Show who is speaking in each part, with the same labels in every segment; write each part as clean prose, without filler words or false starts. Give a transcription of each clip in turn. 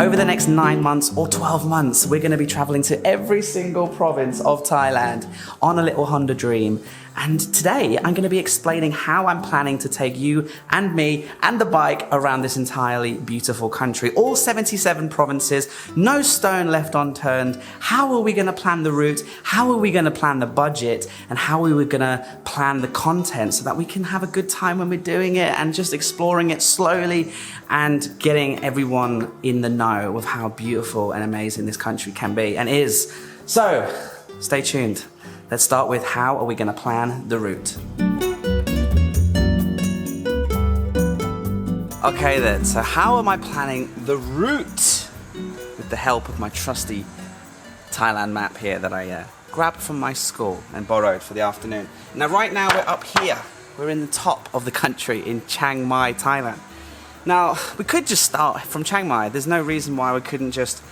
Speaker 1: Over the next 9 months or 12 months, we're going to be traveling to every single province of Thailand on a little Honda Dream. And today I'm going to be explaining how I'm planning to take you and me and the bike around this entirely beautiful country. All 77 provinces, no stone left unturned. How are we going to plan the route? How are we going to plan the budget? And how are we going to plan the content so that we can have a good time when we're doing it and just exploring it slowly and getting everyone in the know of how beautiful and amazing this country can be and is. So stay tuned. Let's start with how are we going to plan the route. Okay then, so how am I planning the route? With the help of my trusty Thailand map here that I grabbed from my school and borrowed for the afternoon. Now right now we're up here. We're in the top of the country in Chiang Mai, Thailand. Now we could just start from Chiang Mai. There's no reason why we couldn't just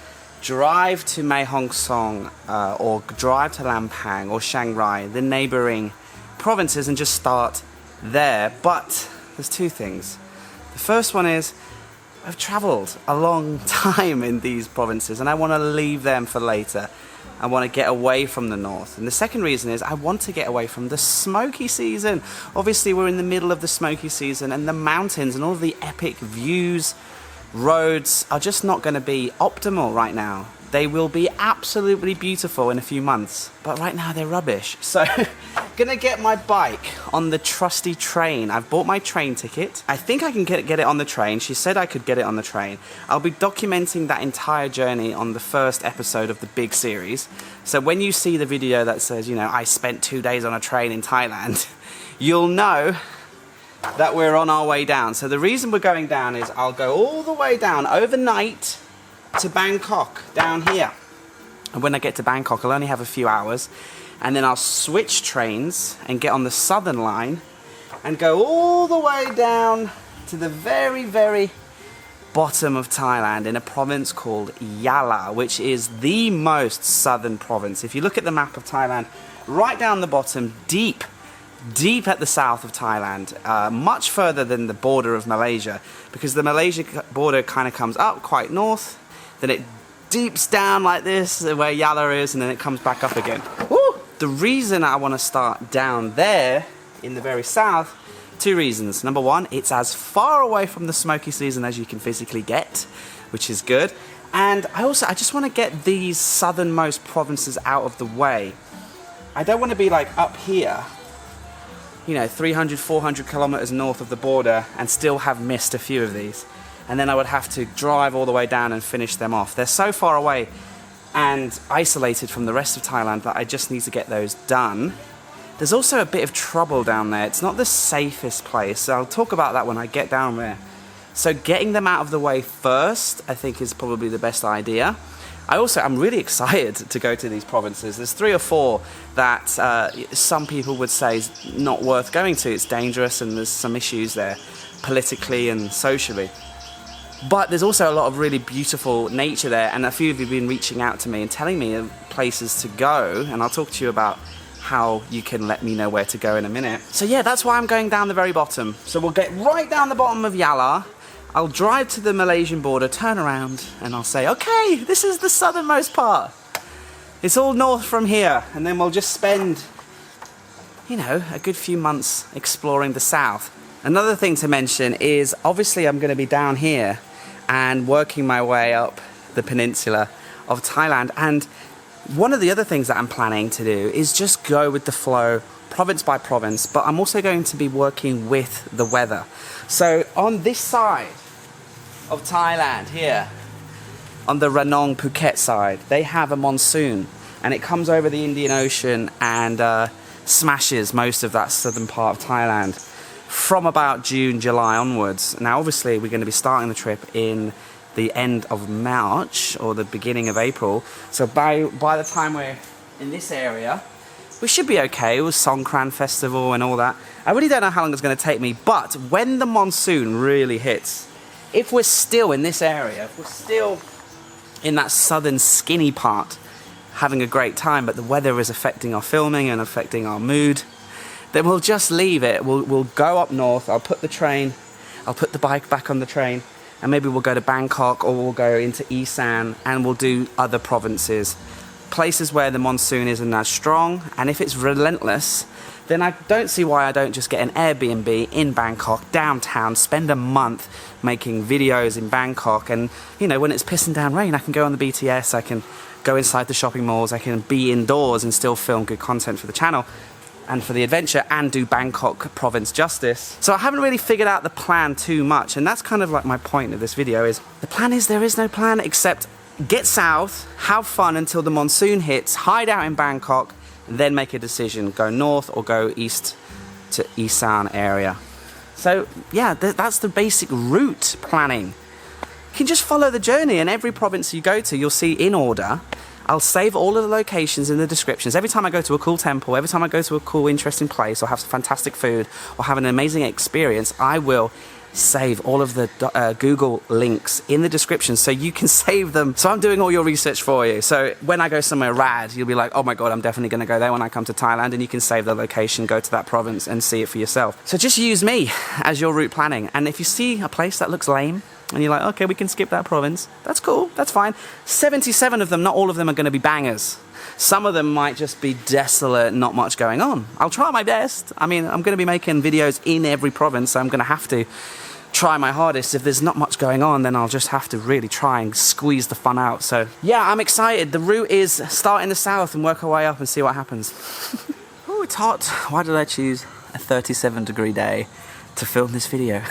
Speaker 1: drive to Mae Hong Son or drive to Lampang or Chiang Rai, the neighboring provinces, and just start there. But there's two things. The first one is I've traveled a long time in these provinces and I want to leave them for later. I want to get away from the north. And the second reason is I want to get away from the smoky season. Obviously we're in the middle of the smoky season and the mountains and all of the epic views, roads are just not going to be optimal right now. They will be absolutely beautiful in a few months, but right now they're rubbish. So gonna get my bike on the trusty train. I've bought my train ticket. I think I can get it on the train. She said I could get it on the train. I'll be documenting that entire journey on the first episode of the big series. So when you see the video that says, you know, I spent 2 days on a train in Thailand, you'll know that we're on our way down. So the reason we're going down is I'll go all the way down overnight to Bangkok down here. And when I get to Bangkok, I'll only have a few hours. And then I'll switch trains and get on the southern line and go all the way down to the very, very bottom of Thailand in a province called Yala, which is the most southern province. If you look at the map of Thailand, right down the bottom, deep at the south of Thailand, much further than the border of Malaysia, because the Malaysia border kind of comes up quite north, then it deeps down like this where Yala is, and then it comes back up again. Woo! The reason I want to start down there in the very south, two reasons. Number one, it's as far away from the smoky season as you can physically get, which is good. And I just want to get these southernmost provinces out of the way. I don't want to be like up here, you know, 300, 400 kilometers north of the border and still have missed a few of these. And then I would have to drive all the way down and finish them off. They're so far away and isolated from the rest of Thailand that I just need to get those done. There's also a bit of trouble down there. It's not the safest place, so I'll talk about that when I get down there. So getting them out of the way first, I think, is probably the best idea. I'm really excited to go to these provinces. There's 3 or 4 that some people would say is not worth going to. It's dangerous and there's some issues there, politically and socially. But there's also a lot of really beautiful nature there, and a few of you have been reaching out to me and telling me of places to go, and I'll talk to you about how you can let me know where to go in a minute. So yeah, that's why I'm going down the very bottom. So we'll get right down the bottom of Yala. I'll drive to the Malaysian border, turn around, and I'll say, okay, this is the southernmost part. It's all north from here, and then we'll just spend, you know, a good few months exploring the south. Another thing to mention is, obviously I'm going to be down here and working my way up the peninsula of Thailand. And one of the other things that I'm planning to do is just go with the flow, province by province, but I'm also going to be working with the weather. So on this side of Thailand here, on the Ranong Phuket side, they have a monsoon and it comes over the Indian Ocean and smashes most of that southern part of Thailand from about June, July onwards. Now obviously we're going to be starting the trip in the end of March or the beginning of April, so by the time we're in this area we should be okay. It was Songkran festival and all that. I really don't know how long it's going to take me, but when the monsoon really hits, if we're still in this area, if we're still in that southern skinny part having a great time, but the weather is affecting our filming and affecting our mood, then we'll just leave it. We'll go up north. I'll put the bike back on the train, and maybe we'll go to Bangkok or we'll go into Isan and we'll do other provinces, places where the monsoon isn't as strong. And if it's relentless, then I don't see why I don't just get an Airbnb in Bangkok, downtown, spend a month making videos in Bangkok, and you know, when it's pissing down rain, I can go on the BTS, I can go inside the shopping malls, I can be indoors and still film good content for the channel and for the adventure and do Bangkok province justice. So I haven't really figured out the plan too much, and that's kind of like my point of this video is, the plan is there is no plan except get south, have fun until the monsoon hits, hide out in Bangkok, then make a decision, go north or go east to Isan area. So yeah, that's the basic route planning. You can just follow the journey, and every province you go to, you'll see in order. I'll save all of the locations in the descriptions. Every time I go to a cool temple, every time I go to a cool, interesting place, or have some fantastic food, or have an amazing experience, I will save all of the Google links in the description so you can save them. So I'm doing all your research for you. So when I go somewhere rad, you'll be like, oh my God, I'm definitely gonna go there when I come to Thailand, and you can save the location, go to that province and see it for yourself. So just use me as your route planning. And if you see a place that looks lame, and you're like, okay, we can skip that province, that's cool, that's fine. 77 of them, not all of them are gonna be bangers. Some of them might just be desolate, not much going on. I'll try my best. I mean, I'm gonna be making videos in every province, so I'm gonna have to try my hardest. If there's not much going on, then I'll just have to really try and squeeze the fun out. So yeah, I'm excited. The route is start in the south and work our way up and see what happens. Oh, it's hot. Why did I choose a 37-degree day to film this video?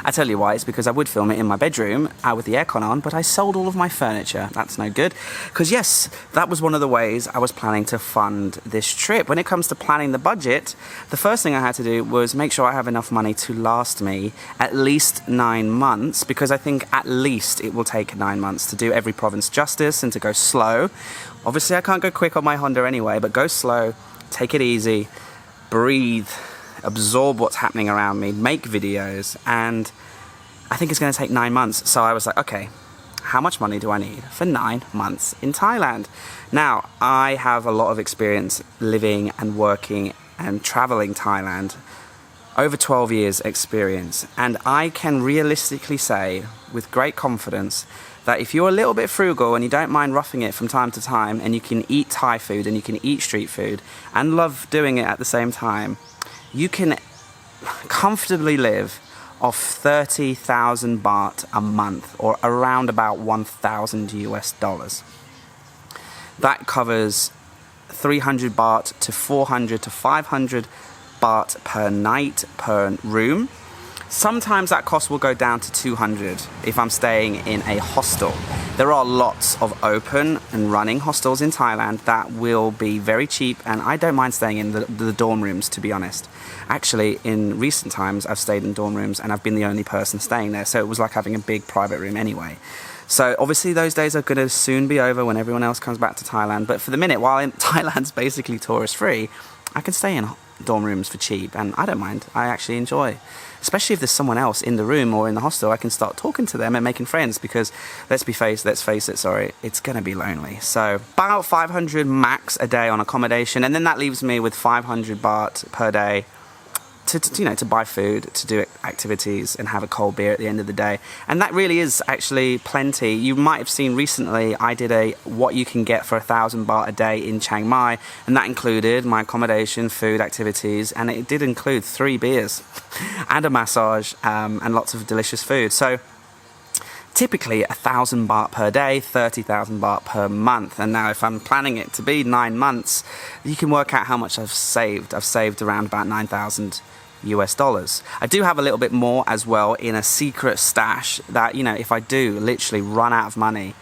Speaker 1: I tell you why, it's because I would film it in my bedroom with the aircon on, but I sold all of my furniture. That's no good, because yes, that was one of the ways I was planning to fund this trip. When it comes to planning the budget, the first thing I had to do was make sure I have enough money to last me at least 9 months, because I think at least it will take 9 months to do every province justice and to go slow. Obviously I can't go quick on my Honda anyway, but go slow, take it easy, breathe, absorb what's happening around me, make videos, and I think it's going to take 9 months. So I was like, okay, how much money do I need for 9 months in Thailand? Now, I have a lot of experience living and working and traveling Thailand, over 12 years experience, and I can realistically say with great confidence that if you're a little bit frugal and you don't mind roughing it from time to time, and you can eat Thai food and you can eat street food and love doing it at the same time, you can comfortably live off 30,000 baht a month, or around about 1,000 US dollars. That covers 300 baht to 400 to 500 baht per night per room. Sometimes that cost will go down to 200 if I'm staying in a hostel. There are lots of open and running hostels in Thailand that will be very cheap, and I don't mind staying in the dorm rooms, to be honest. Actually, in recent times, I've stayed in dorm rooms and I've been the only person staying there, so it was like having a big private room anyway. So obviously those days are going to soon be over when everyone else comes back to Thailand, but for the minute, while Thailand's basically tourist free, I can stay in dorm rooms for cheap, and I don't mind. I actually enjoy, especially if there's someone else in the room or in the hostel. I can start talking to them and making friends, because let's face it, it's gonna be lonely. So about 500 max a day on accommodation, and then that leaves me with 500 baht per day to buy food, to do activities, and have a cold beer at the end of the day. And that really is actually plenty. You might have seen recently I did a what you can get for 1,000 baht a day in Chiang Mai, and that included my accommodation, food, activities, and it did include 3 beers and a massage, and lots of delicious food. So typically 1,000 baht per day, 30,000 baht per month. And now if I'm planning it to be 9 months, you can work out how much I've saved. I've saved around about 9,000 US dollars. I do have a little bit more as well in a secret stash that, you know, if I do literally run out of money,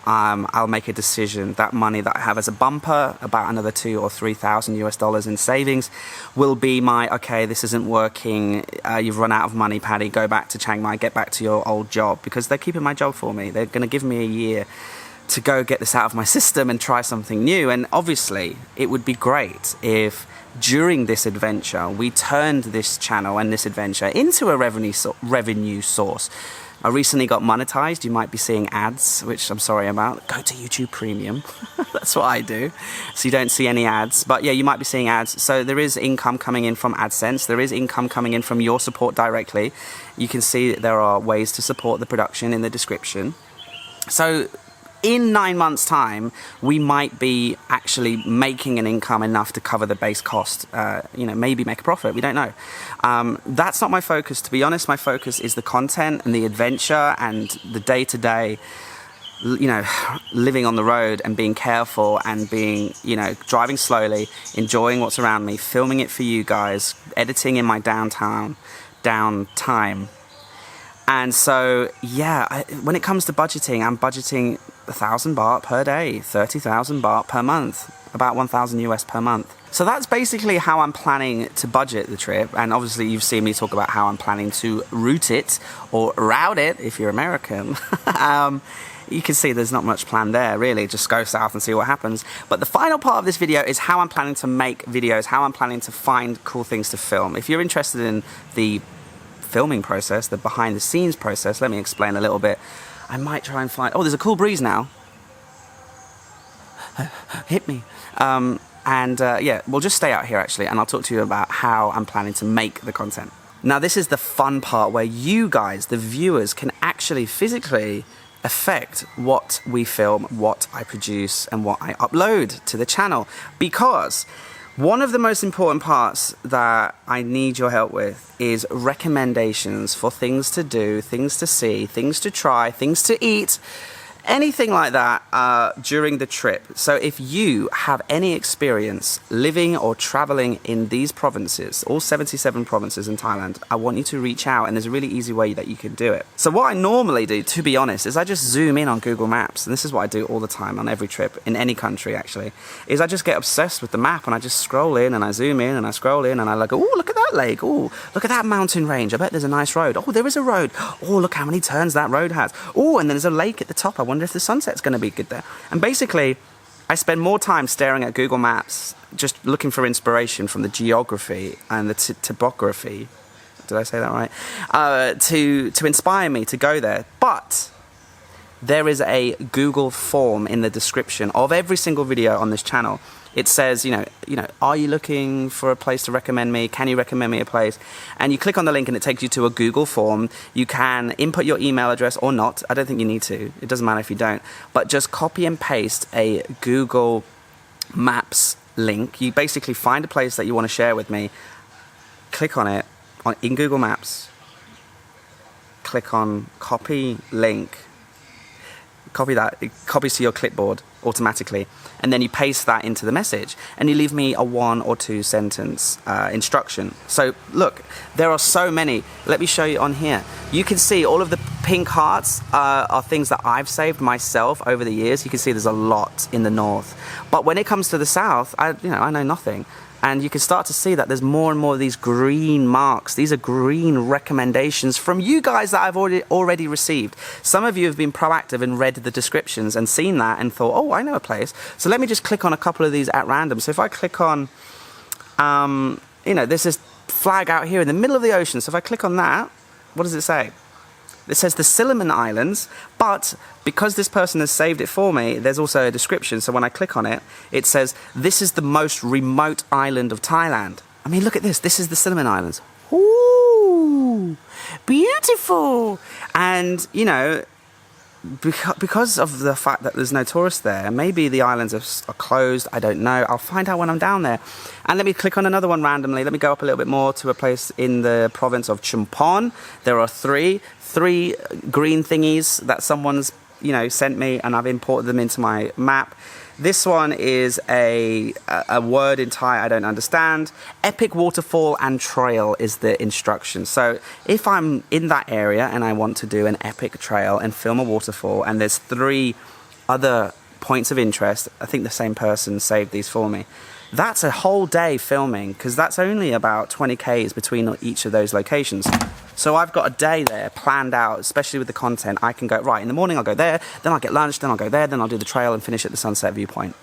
Speaker 1: I'll make a decision. That money that I have as a bumper, about another 2,000 or 3,000 US dollars in savings, will be my, okay, this isn't working, you've run out of money, Paddy, go back to Chiang Mai, get back to your old job, because they're keeping my job for me. They're going to give me a year to go get this out of my system and try something new. And obviously it would be great if during this adventure we turned this channel and this adventure into a revenue source, I recently got monetized. You might be seeing ads, which I'm sorry about. Go to YouTube Premium. That's what I do. So you don't see any ads. But yeah, you might be seeing ads. So there is income coming in from AdSense. There is income coming in from your support directly. You can see there are ways to support the production in the description. So in 9 months' time, we might be actually making an income enough to cover the base cost, maybe make a profit, we don't know. That's not my focus, to be honest. My focus is the content and the adventure and the day-to-day, living on the road and being careful and being, driving slowly, enjoying what's around me, filming it for you guys, editing in my downtime. And so, yeah, when it comes to budgeting, I'm budgeting 1,000 baht per day, 30,000 baht per month, about 1,000 US per month. So that's basically how I'm planning to budget the trip. And obviously you've seen me talk about how I'm planning to route it or route it if you're American. You can see there's not much plan there, really. Just go south and see what happens. But the final part of this video is how I'm planning to make videos, how I'm planning to find cool things to film. If you're interested in the filming process, the behind the scenes process, let me explain a little bit. I might try and find, oh, there's a cool breeze now. Hit me. Yeah, we'll just stay out here actually, and I'll talk to you about how I'm planning to make the content. Now this is the fun part where you guys, the viewers, can actually physically affect what we film, what I produce, and what I upload to the channel. Because one of the most important parts that I need your help with is recommendations for things to do, things to see, things to try, things to eat, anything like that during the trip. So if you have any experience living or traveling in these provinces, all 77 provinces in Thailand, I want you to reach out, and there's a really easy way that you can do it. So what I normally do, to be honest, is I just zoom in on Google Maps, and this is what I do all the time on every trip, in any country actually, is I just get obsessed with the map and I just scroll in and I zoom in and I scroll in and I look, oh, look at that lake, oh, look at that mountain range, I bet there's a nice road, oh, there is a road, oh, look how many turns that road has, oh, and then there's a lake at the top, I wonder if the sunset's going to be good there. And basically, I spend more time staring at Google Maps, just looking for inspiration from the geography and the topography. Did I say that right? To inspire me to go there. But there is a Google form in the description of every single video on this channel. It says, are you looking for a place to recommend me? Can you recommend me a place? And you click on the link and it takes you to a Google form. You can input your email address or not. I don't think you need to. It doesn't matter if you don't. But just copy and paste a Google Maps link. You basically find a place that you want to share with me. Click on it in Google Maps. Click on copy link. Copy that, it copies to your clipboard automatically, and then you paste that into the message and you leave me a 1 or 2 sentence instruction. So look, there are so many. Let me show you on here. You can see all of the pink hearts are things that I've saved myself over the years. You can see there's a lot in the north, but when it comes to the south, I know nothing. And you can start to see that there's more and more of these green marks. These are green recommendations from you guys that I've already received. Some of you have been proactive and read the descriptions and seen that and thought, oh, I know a place. So let me just click on a couple of these at random. So if I click on, there's this flag out here in the middle of the ocean. So if I click on that, what does it say? It says the Solomon Islands, but because this person has saved it for me, there's also a description. So when I click on it, it says, this is the most remote island of Thailand. I mean, look at this. This is the Solomon Islands. Ooh, beautiful. And, because of the fact that there's no tourists there, maybe the islands are closed. I don't know. I'll find out when I'm down there. And let me click on another one randomly. Let me go up a little bit more to a place in the province of Chumpon. There are three green thingies that someone's sent me, and I've imported them into my map. This one is a word in Thai I don't understand. Epic waterfall and trail is the instruction. So if I'm in that area and I want to do an epic trail and film a waterfall, and there's 3 other points of interest, I think the same person saved these for me. That's a whole day filming, because that's only about 20 Ks between each of those locations. So I've got a day there planned out, especially with the content. I can go, right, in the morning I'll go there, then I'll get lunch, then I'll go there, then I'll do the trail and finish at the sunset viewpoint.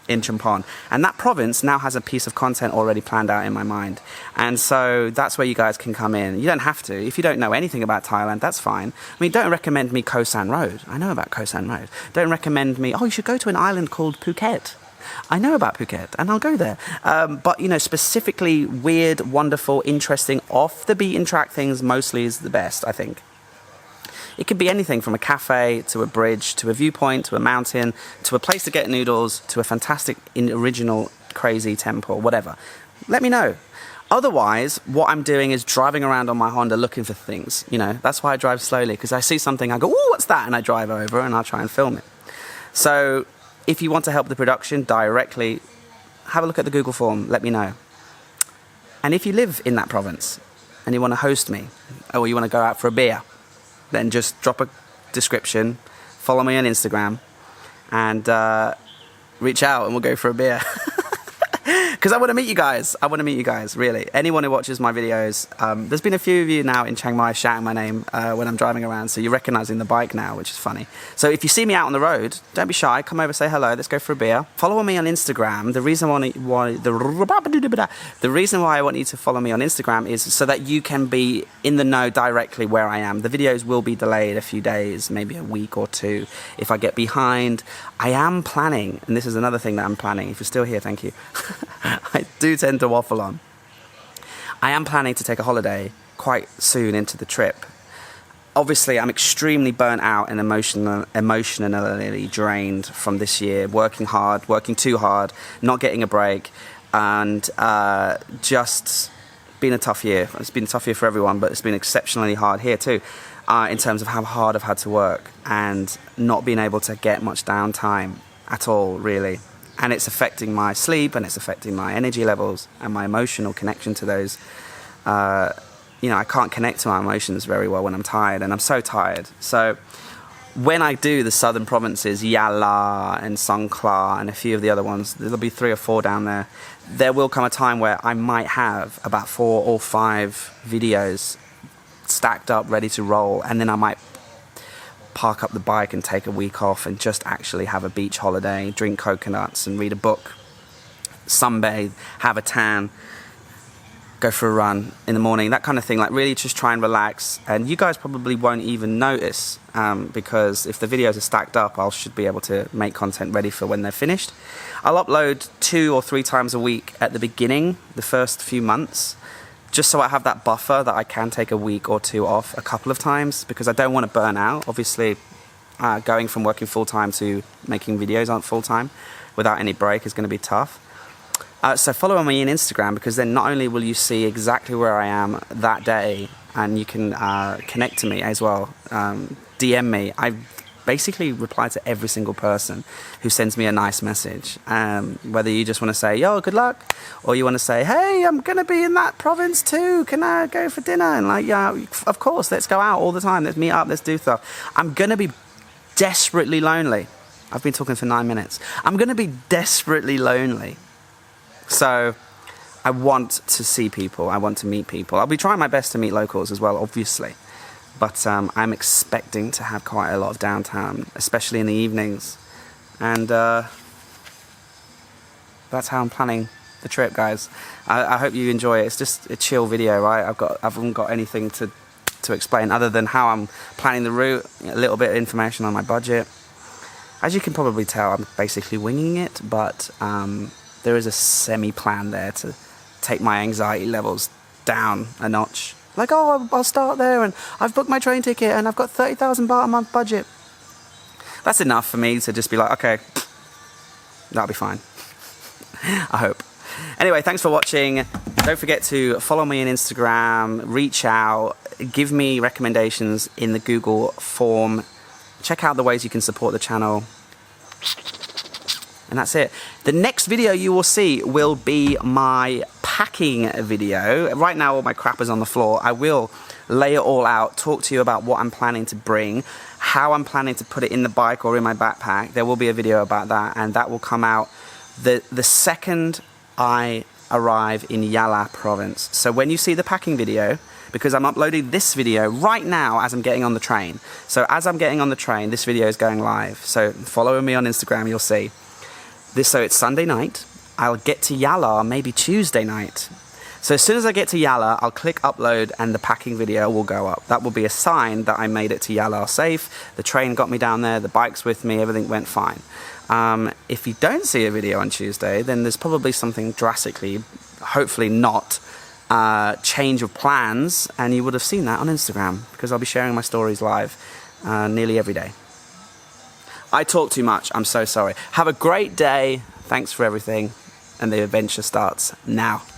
Speaker 1: in Champon. And that province now has a piece of content already planned out in my mind. And so that's where you guys can come in. You don't have to. If you don't know anything about Thailand, that's fine. I mean, don't recommend me Koh San Road. I know about Koh San Road. Don't recommend me, oh, you should go to an island called Phuket. I know about Phuket, and I'll go there. But, you know, specifically weird, wonderful, interesting, off the beaten track things mostly is the best, I think. It could be anything from a cafe, to a bridge, to a viewpoint, to a mountain, to a place to get noodles, to a fantastic, original, crazy temple, whatever. Let me know. Otherwise, what I'm doing is driving around on my Honda looking for things. You know, that's why I drive slowly, because I see something, I go, ooh, what's that? And I drive over and I'll try and film it. So if you want to help the production directly, have a look at the Google form, let me know. And if you live in that province and you want to host me, or you want to go out for a beer, then just drop a description, follow me on Instagram, and reach out and we'll go for a beer. Because I want to meet you guys. I want to meet you guys, really. Anyone who watches my videos, there's been a few of you now in Chiang Mai shouting my name when I'm driving around, so you're recognizing the bike now, which is funny. So if you see me out on the road, don't be shy. Come over, say hello. Let's go for a beer. Follow me on Instagram. The reason why I want you to follow me on Instagram is so that you can be in the know directly where I am. The videos will be delayed a few days, maybe a week or two. If I get behind, I am planning, and this is another thing that I'm planning. If you're still here, thank you. I do tend to waffle on. I am planning to take a holiday quite soon into the trip. Obviously, I'm extremely burnt out and emotionally drained from this year, working hard, working too hard, not getting a break, and just been a tough year. It's been a tough year for everyone, but it's been exceptionally hard here too, in terms of how hard I've had to work and not being able to get much downtime at all, really. And it's affecting my sleep, and it's affecting my energy levels and my emotional connection to those. You know, I can't connect to my emotions very well when I'm tired, and I'm so tired. So when I do the southern provinces, Yala and Songkhla and a few of the other ones, there'll be 3 or 4 down there. There will come a time where I might have about 4 or 5 videos stacked up, ready to roll, and then I might park up the bike and take a week off and just actually have a beach holiday, drink coconuts and read a book, sunbathe, have a tan, go for a run in the morning, that kind of thing. Like, really just try and relax. And you guys probably won't even notice, because if the videos are stacked up, I should be able to make content ready for when they're finished. I'll upload 2 or 3 times a week at the beginning, the first few months, just so I have that buffer that I can take a week or 2 off a couple of times, because I don't want to burn out. Obviously, going from working full-time to making videos on full-time without any break is going to be tough. So follow me on Instagram, because then not only will you see exactly where I am that day, and you can connect to me as well, DM me. I basically reply to every single person who sends me a nice message, whether you just want to say, yo, good luck, or you want to say, hey, I'm going to be in that province too, can I go for dinner? And like, yeah, of course, let's go out all the time, let's meet up, let's do stuff. I'm going to be desperately lonely. I've been talking for 9 minutes. I'm going to be desperately lonely. So I want to see people, I want to meet people. I'll be trying my best to meet locals as well, obviously. But I'm expecting to have quite a lot of downtime, especially in the evenings. And that's how I'm planning the trip, guys. I hope you enjoy it. It's just a chill video, right? I haven't got anything to explain other than how I'm planning the route, a little bit of information on my budget. As you can probably tell, I'm basically winging it, but there is a semi-plan there to take my anxiety levels down a notch. Like, oh, I'll start there, and I've booked my train ticket, and I've got 30,000 baht a month budget. That's enough for me to just be like, okay, that'll be fine. I hope. Anyway, thanks for watching. Don't forget to follow me on Instagram, reach out, give me recommendations in the Google form. Check out the ways you can support the channel. And that's it. The next video you will see will be my packing video. Right now all my crap is on the floor. I will lay it all out, talk to you about what I'm planning to bring, how I'm planning to put it in the bike or in my backpack. There will be a video about that, and that will come out the second I arrive in Yala province. So when you see the packing video, because I'm uploading this video right now as I'm getting on the train. So as I'm getting on the train, this video is going live. So follow me on Instagram, you'll see. So it's Sunday night. I'll get to Yala maybe Tuesday night. So as soon as I get to Yala, I'll click upload and the packing video will go up. That will be a sign that I made it to Yala safe. The train got me down there, the bike's with me, everything went fine. If you don't see a video on Tuesday, then there's probably something drastically, hopefully not, change of plans, and you would have seen that on Instagram because I'll be sharing my stories live nearly every day. I talk too much, I'm so sorry. Have a great day, thanks for everything, and the adventure starts now.